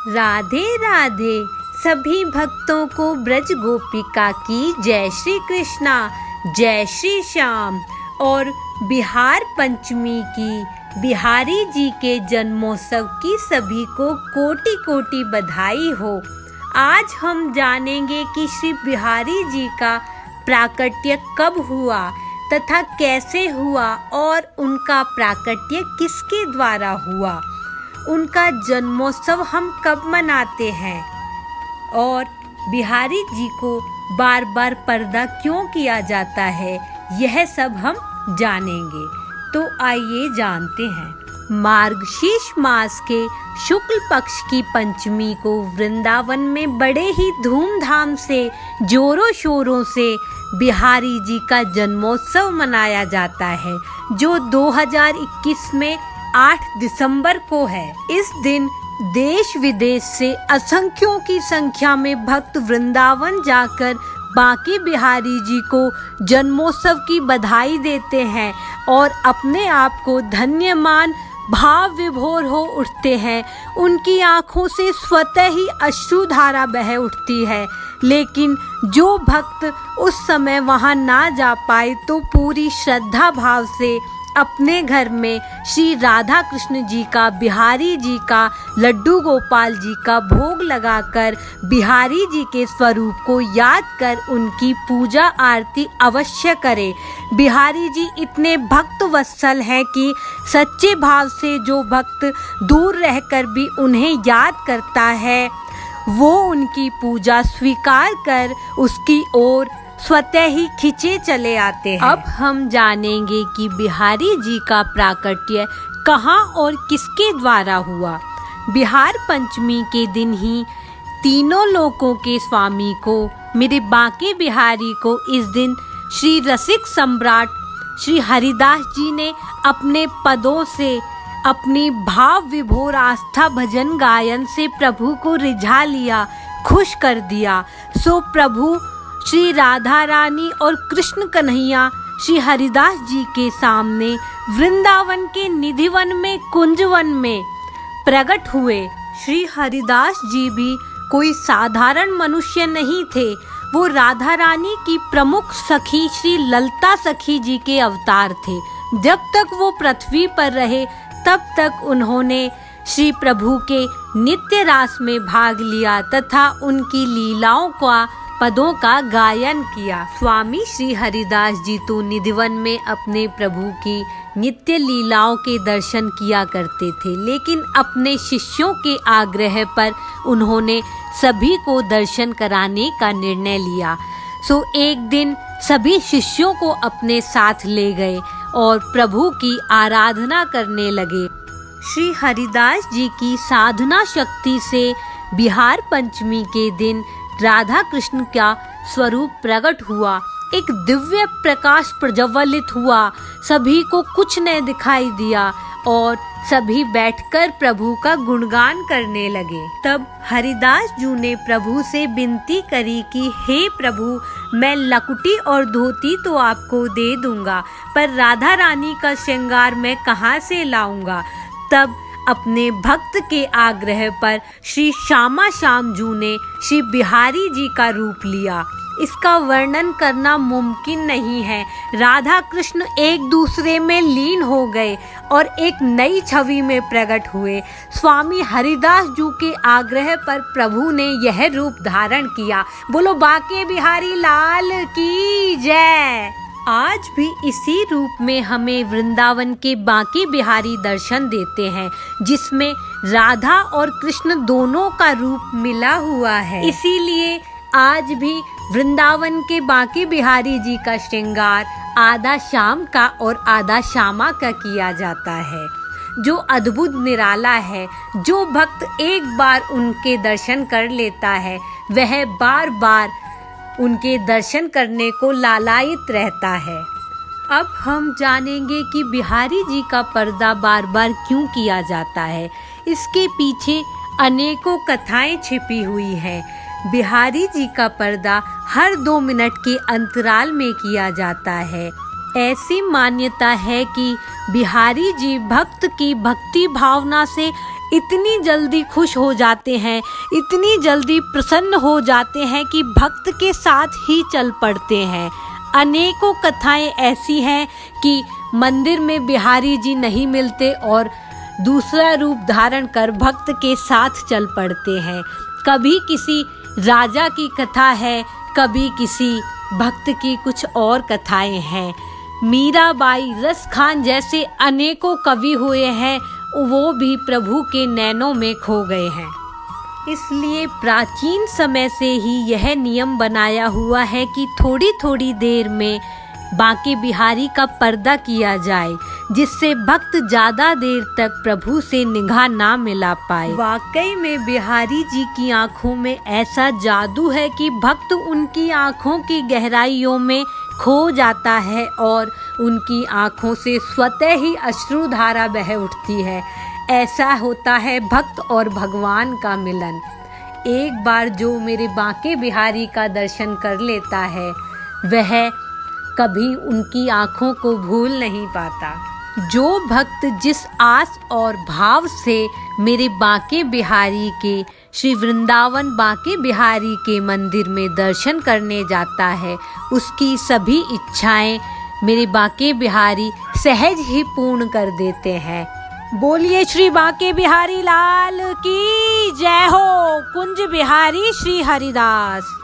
राधे राधे सभी भक्तों को ब्रज गोपिका की जय श्री कृष्णा, जय श्री श्याम। और बिहार पंचमी की बिहारी जी के जन्मोत्सव की सभी को कोटि कोटि बधाई हो। आज हम जानेंगे कि श्री बिहारी जी का प्राकट्य कब हुआ तथा कैसे हुआ और उनका प्राकट्य किसके द्वारा हुआ, उनका जन्मोत्सव हम कब मनाते हैं और बिहारी जी को बार बार पर्दा क्यों किया जाता है, यह सब हम जानेंगे। तो आइए जानते हैं। मार्गशीर्ष मास के शुक्ल पक्ष की पंचमी को वृंदावन में बड़े ही धूमधाम से जोरों शोरों से बिहारी जी का जन्मोत्सव मनाया जाता है, जो 2021 में 8 दिसंबर को है। इस दिन देश विदेश से असंख्यों की संख्या में भक्त वृंदावन जाकर बांके बिहारी जी को जन्मोत्सव की बधाई देते हैं और अपने आप को धन्य मान भाव विभोर हो उठते हैं। उनकी आंखों से स्वतः ही अश्रुधारा बह उठती है। लेकिन जो भक्त उस समय वहां ना जा पाए तो पूरी श्रद्धा भाव से अपने घर में श्री राधा कृष्ण जी का, बिहारी जी का, लड्डू गोपाल जी का भोग लगाकर बिहारी जी के स्वरूप को याद कर उनकी पूजा आरती अवश्य करें। बिहारी जी इतने भक्त वत्सल हैं कि सच्चे भाव से जो भक्त दूर रहकर भी उन्हें याद करता है, वो उनकी पूजा स्वीकार कर उसकी ओर स्वतः ही खिंचे चले आते हैं। अब हम जानेंगे कि बिहारी जी का प्राकट्य कहाँ और किसके द्वारा हुआ। बिहार पंचमी के दिन ही तीनों लोकों के स्वामी को, मेरे बांके बिहारी को, इस दिन श्री रसिक सम्राट श्री हरिदास जी ने अपने पदों से, अपनी भाव विभोर आस्था भजन गायन से प्रभु को रिझा लिया, खुश कर दिया। सो प्रभु श्री राधा रानी और कृष्ण कन्हैया श्री हरिदास जी के सामने वृंदावन के निधिवन में, कुंजवन में प्रकट हुए। श्री हरिदास जी भी कोई साधारण मनुष्य नहीं थे, वो राधा रानी की प्रमुख सखी श्री ललता सखी जी के अवतार थे। जब तक वो पृथ्वी पर रहे तब तक उन्होंने श्री प्रभु के नित्य रास में भाग लिया तथा उनकी लीलाओं का, पदों का गायन किया। स्वामी श्री हरिदास जी तो निधिवन में अपने प्रभु की नित्य लीलाओं के दर्शन किया करते थे, लेकिन अपने शिष्यों के आग्रह पर उन्होंने सभी को दर्शन कराने का निर्णय लिया। सो एक दिन सभी शिष्यों को अपने साथ ले गए और प्रभु की आराधना करने लगे। श्री हरिदास जी की साधना शक्ति से बिहार पंचमी के दिन राधा कृष्ण का स्वरूप प्रकट हुआ। एक दिव्य प्रकाश प्रज्वलित हुआ, सभी को कुछ न दिखाई दिया और सभी बैठकर प्रभु का गुणगान करने लगे। तब हरिदास जी ने प्रभु से विनती करी कि हे प्रभु, मैं लकुटी और धोती तो आपको दे दूंगा, पर राधा रानी का श्रृंगार मैं कहाँ से लाऊंगा। तब अपने भक्त के आग्रह पर श्री श्यामा श्याम जी ने श्री बिहारी जी का रूप लिया। इसका वर्णन करना मुमकिन नहीं है। राधा कृष्ण एक दूसरे में लीन हो गए और एक नई छवि में प्रकट हुए। स्वामी हरिदास जी के आग्रह पर प्रभु ने यह रूप धारण किया। बोलो बांके बिहारी लाल की जय। आज भी इसी रूप में हमें वृंदावन के बांके बिहारी दर्शन देते हैं, जिसमें राधा और कृष्ण दोनों का रूप मिला हुआ है। इसीलिए आज भी वृंदावन के बांके बिहारी जी का श्रृंगार आधा श्याम का और आधा श्यामा का किया जाता है, जो अद्भुत निराला है। जो भक्त एक बार उनके दर्शन कर लेता है, वह बार बार उनके दर्शन करने को लालायित रहता है। अब हम जानेंगे कि बिहारी जी का पर्दा बार बार क्यों किया जाता है। इसके पीछे अनेकों कथाएं छिपी हुई हैं। बिहारी जी का पर्दा हर 2 मिनट के अंतराल में किया जाता है। ऐसी मान्यता है कि बिहारी जी भक्त की भक्ति भावना से इतनी जल्दी खुश हो जाते हैं, इतनी जल्दी प्रसन्न हो जाते हैं कि भक्त के साथ ही चल पड़ते हैं। अनेकों कथाएं ऐसी हैं कि मंदिर में बिहारी जी नहीं मिलते और दूसरा रूप धारण कर भक्त के साथ चल पड़ते हैं। कभी किसी राजा की कथा है, कभी किसी भक्त की कुछ और कथाएं हैं। मीराबाई, रस खान जैसे अनेकों कवि हुए हैं, वो भी प्रभु के नैनों में खो गए हैं। इसलिए प्राचीन समय से ही यह नियम बनाया हुआ है कि थोड़ी थोड़ी देर में बांके बिहारी का पर्दा किया जाए, जिससे भक्त ज्यादा देर तक प्रभु से निगाह ना मिला पाए। वाकई में बिहारी जी की आंखों में ऐसा जादू है कि भक्त उनकी आंखों की गहराइयों में खो जाता है और उनकी आंखों से स्वतः ही अश्रुधारा बह उठती है। ऐसा होता है भक्त और भगवान का मिलन। एक बार जो मेरे बांके बिहारी का दर्शन कर लेता है, वह कभी उनकी आंखों को भूल नहीं पाता। जो भक्त जिस आस और भाव से मेरे बांके बिहारी के, श्री वृंदावन बांके बिहारी के मंदिर में दर्शन करने जाता है, उसकी सभी इच्छाएं मेरे बांके बिहारी सहज ही पूर्ण कर देते हैं। बोलिए श्री बांके बिहारी लाल की जय हो। कुंज बिहारी श्री हरिदास।